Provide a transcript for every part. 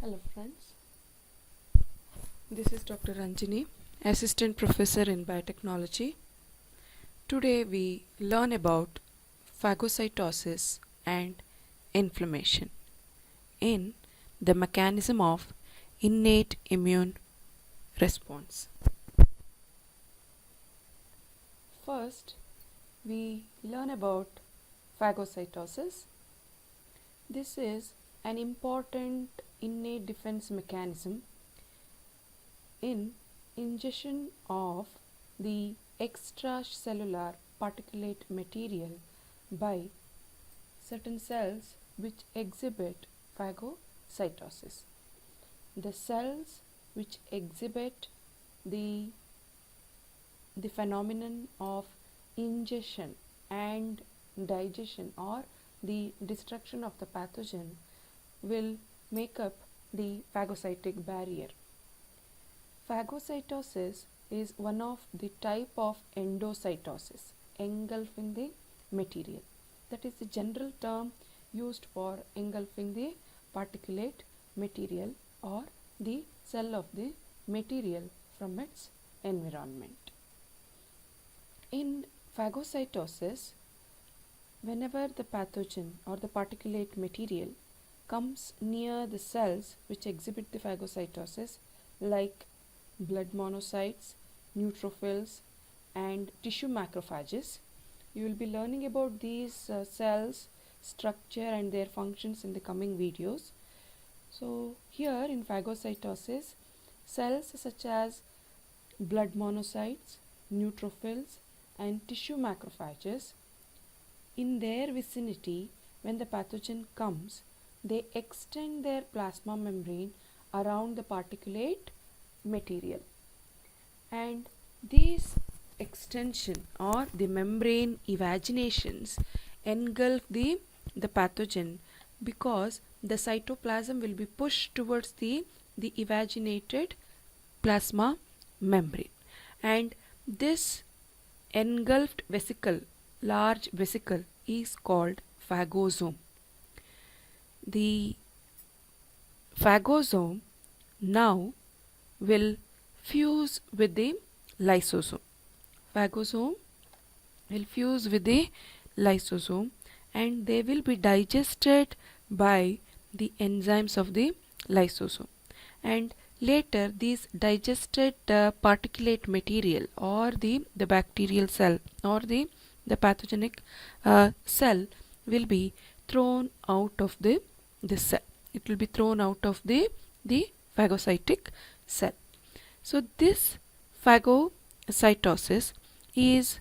Hello friends, this is Dr. Ranjini, Assistant Professor in Biotechnology. Today we learn about phagocytosis and inflammation in the mechanism of innate immune response. First, we learn about phagocytosis. This is an important innate defense mechanism in ingestion of the extracellular particulate material by certain cells which exhibit phagocytosis. The cells which exhibit the phenomenon of ingestion and digestion or the destruction of the pathogen will make up the phagocytic barrier. Phagocytosis is one of the type of endocytosis, engulfing the material. That is the general term used for engulfing the particulate material or the cell of the material from its environment. In phagocytosis, whenever the pathogen or the particulate material comes near the cells which exhibit the phagocytosis, like blood monocytes, neutrophils and tissue macrophages. You will be learning about these cells, structure and their functions in the coming videos. So here in phagocytosis, cells such as blood monocytes, neutrophils and tissue macrophages, in their vicinity when the pathogen comes, they extend their plasma membrane around the particulate material, and these extension or the membrane evaginations engulf the pathogen because the cytoplasm will be pushed towards the evaginated plasma membrane, and this engulfed vesicle, large vesicle, is called phagosome. The phagosome now will fuse with the lysosome. Phagosome will fuse with the lysosome and they will be digested by the enzymes of the lysosome, and later these digested particulate material or the bacterial cell or the pathogenic cell will be thrown out of the cell. It will be thrown out of the phagocytic cell. So this phagocytosis is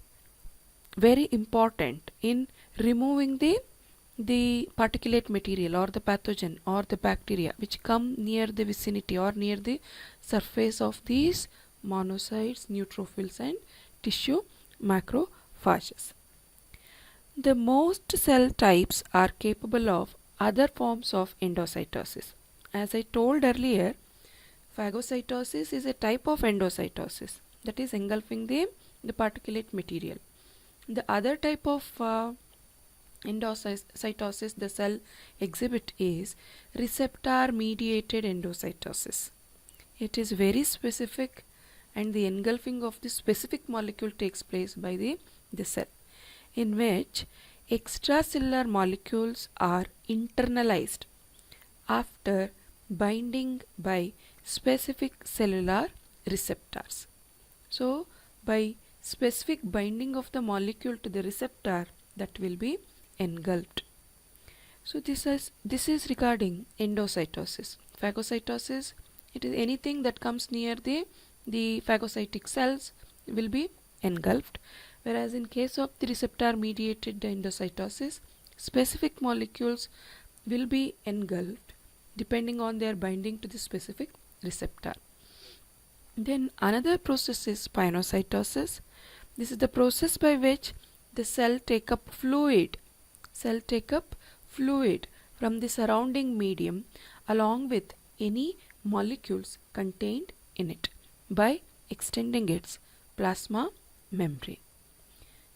very important in removing the particulate material or the pathogen or the bacteria which come near the vicinity or near the surface of these monocytes, neutrophils and tissue macrophages. The most cell types are capable of other forms of endocytosis. As I told earlier, phagocytosis is a type of endocytosis, that is engulfing the particulate material. The other type of endocytosis the cell exhibit is receptor mediated endocytosis. It is very specific and the engulfing of the specific molecule takes place by the cell, in which extracellular molecules are internalized after binding by specific cellular receptors. So by specific binding of the molecule to the receptor, that will be engulfed. So this is regarding endocytosis. Phagocytosis, it is anything that comes near the phagocytic cells will be engulfed, whereas in case of the receptor mediated endocytosis, specific molecules will be engulfed depending on their binding to the specific receptor. Then another process is pinocytosis. This is the process by which the cell take up fluid from the surrounding medium along with any molecules contained in it by extending its plasma membrane.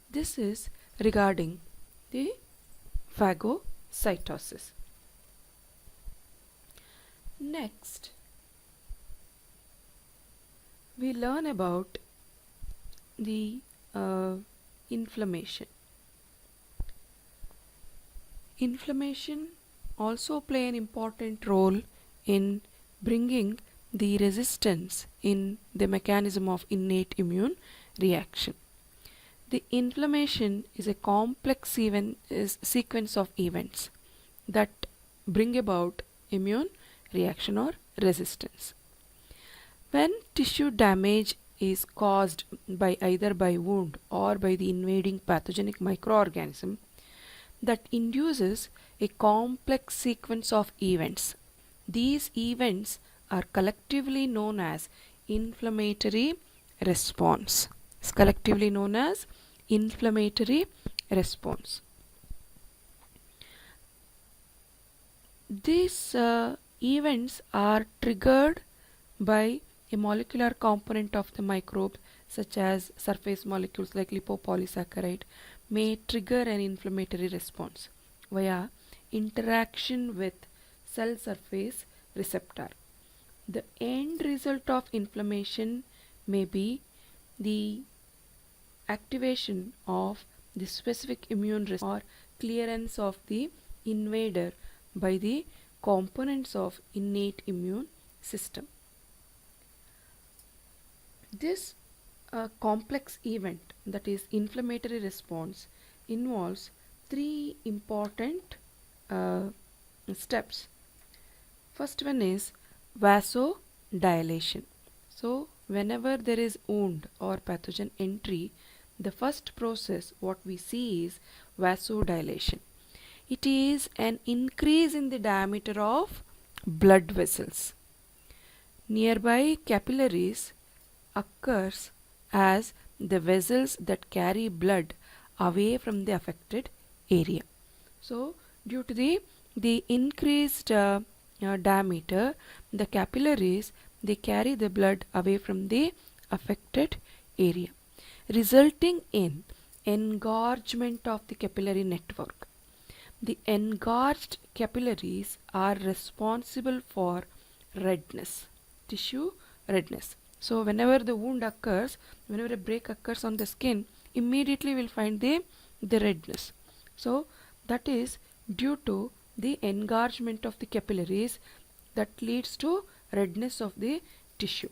This is regarding the phagocytosis. Next, we learn about the inflammation. Inflammation also play an important role in bringing the resistance in the mechanism of innate immune reaction. The inflammation is a complex sequence of events that bring about immune reaction or resistance. When tissue damage is caused by either by wound or by the invading pathogenic microorganism, that induces a complex sequence of events. These events are collectively known as inflammatory response. It's collectively known as inflammatory response. These events are triggered by a molecular component of the microbe, such as surface molecules like lipopolysaccharide, may trigger an inflammatory response via interaction with cell surface receptor. The end result of inflammation may be the activation of the specific immune response or clearance of the invader by the components of innate immune system. This complex event, that is inflammatory response, involves three important steps. First one is vasodilation. So whenever there is wound or pathogen entry, the first process what we see is vasodilation. It is an increase in the diameter of blood vessels. Nearby capillaries occurs as the vessels that carry blood away from the affected area. So due to the increased diameter, the capillaries, they carry the blood away from the affected area, resulting in engorgement of the capillary network. The engorged capillaries are responsible for redness, tissue redness. So whenever the wound occurs, whenever a break occurs on the skin, immediately we'll find the redness. So that is due to the engorgement of the capillaries that leads to redness of the tissue,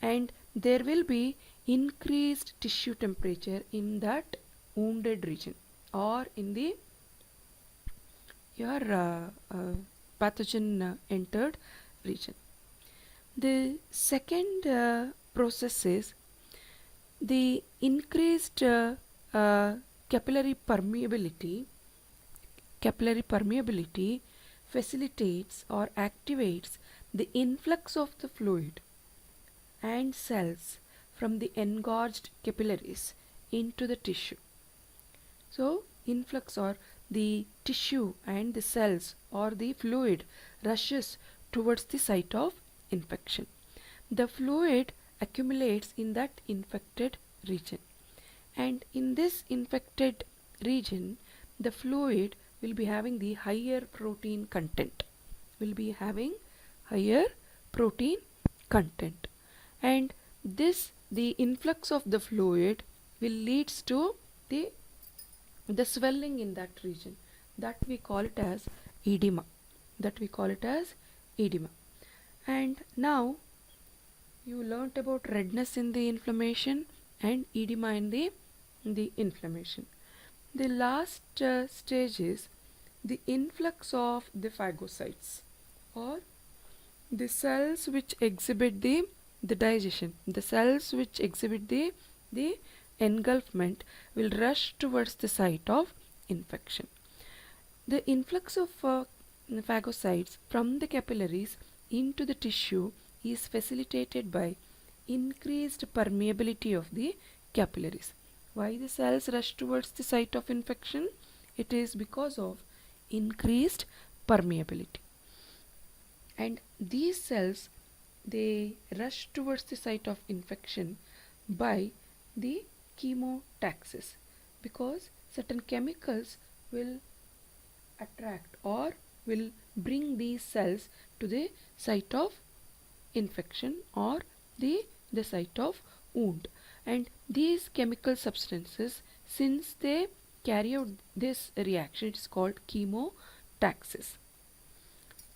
and there will be increased tissue temperature in that wounded region or in the your pathogen entered region. The second process is the increased capillary permeability. Capillary permeability facilitates or activates the influx of the fluid and cells from the engorged capillaries into the tissue. So influx or the tissue and the cells or the fluid rushes towards the site of infection. The fluid accumulates in that infected region, and in this infected region the fluid will be having the higher protein content, and the influx of the fluid will leads to the swelling in that region, that we call it as edema. And now you learnt about redness in the inflammation and edema in the inflammation. The last stage is the influx of the phagocytes, or the cells which exhibit the digestion. The cells which exhibit the engulfment will rush towards the site of infection. The influx of phagocytes from the capillaries into the tissue is facilitated by increased permeability of the capillaries. Why the cells rush towards the site of infection? It is because of increased permeability. And these cells, they rush towards the site of infection by the chemotaxis, because certain chemicals will attract or will bring these cells to the site of infection or the site of wound. And these chemical substances, since they carry out this reaction, it is called chemotaxis.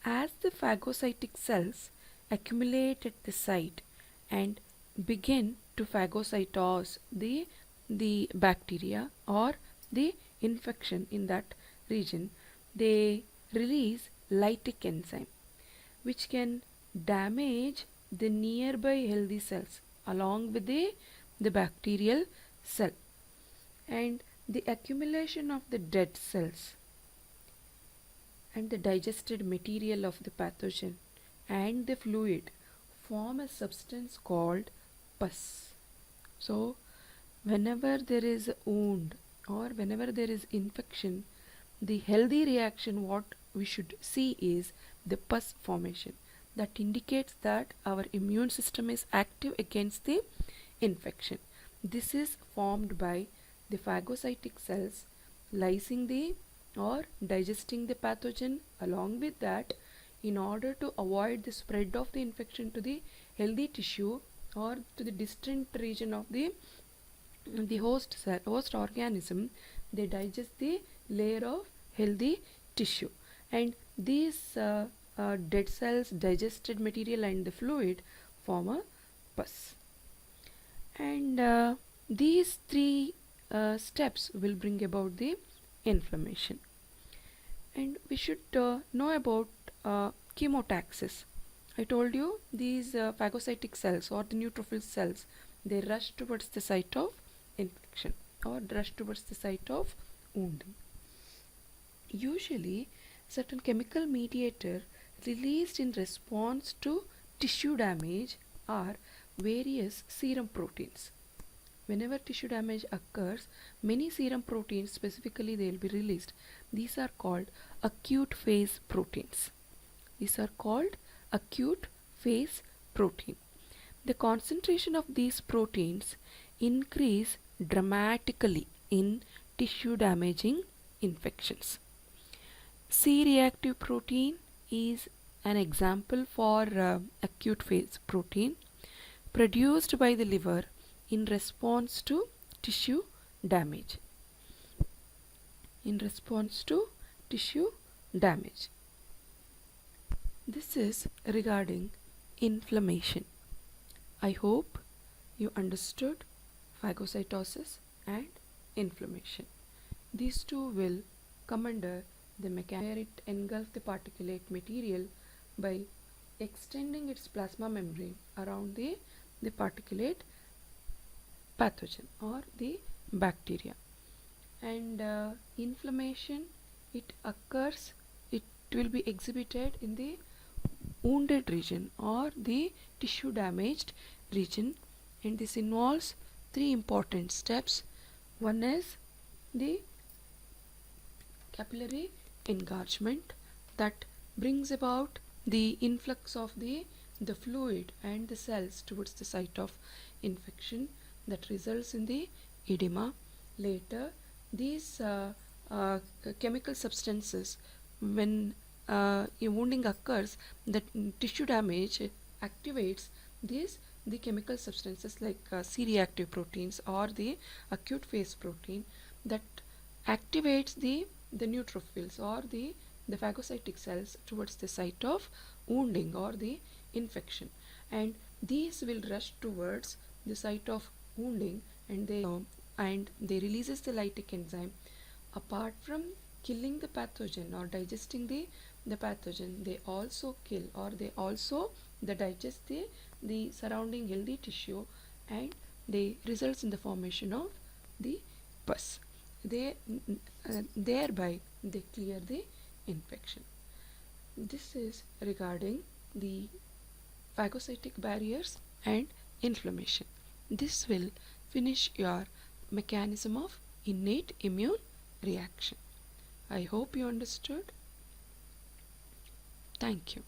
As the phagocytic cells accumulate at the site and begin to phagocytose the bacteria or the infection in that region, they release lytic enzyme which can damage the nearby healthy cells along with the bacterial cell. And the accumulation of the dead cells and the digested material of the pathogen and the fluid form a substance called pus. So whenever there is a wound or whenever there is infection, the healthy reaction what we should see is the pus formation. That indicates that our immune system is active against the infection. This is formed by the phagocytic cells lysing the or digesting the pathogen. Along with that, in order to avoid the spread of the infection to the healthy tissue or to the distant region of the host organism, they digest the layer of healthy tissue. And these dead cells, digested material and the fluid form a pus. And these three steps will bring about the inflammation. And we should know about chemotaxis. I told you these phagocytic cells or the neutrophil cells, they rush towards the site of infection or rush towards the site of wounding. Usually certain chemical mediator released in response to tissue damage are various serum proteins. Whenever tissue damage occurs, many serum proteins specifically they will be released. These are called acute phase proteins. These are called acute phase protein. The concentration of these proteins increase dramatically in tissue damaging infections. C-reactive protein is an example for acute phase protein produced by the liver in response to tissue damage. This is regarding inflammation. I hope you understood phagocytosis and inflammation. These two will come under the mechanism where it engulfs the particulate material by extending its plasma membrane around the particulate pathogen or the bacteria. And inflammation, it will be exhibited in the wounded region or the tissue damaged region, and this involves three important steps. One is the capillary engorgement that brings about the influx of the fluid and the cells towards the site of infection that results in the edema. Later, these chemical substances, when wounding occurs, the tissue damage activates the chemical substances like C-reactive proteins or the acute phase protein that activates the neutrophils or the phagocytic cells towards the site of wounding or the infection, and these will rush towards the site of wounding, and they releases the lytic enzyme. Apart from killing the pathogen or digesting the pathogen, they also kill or they digest the surrounding healthy tissue, and they results in the formation of the pus. Thereby they clear the infection. This is regarding the phagocytic barriers and inflammation. This will finish your mechanism of innate immune reaction. I hope you understood. Thank you.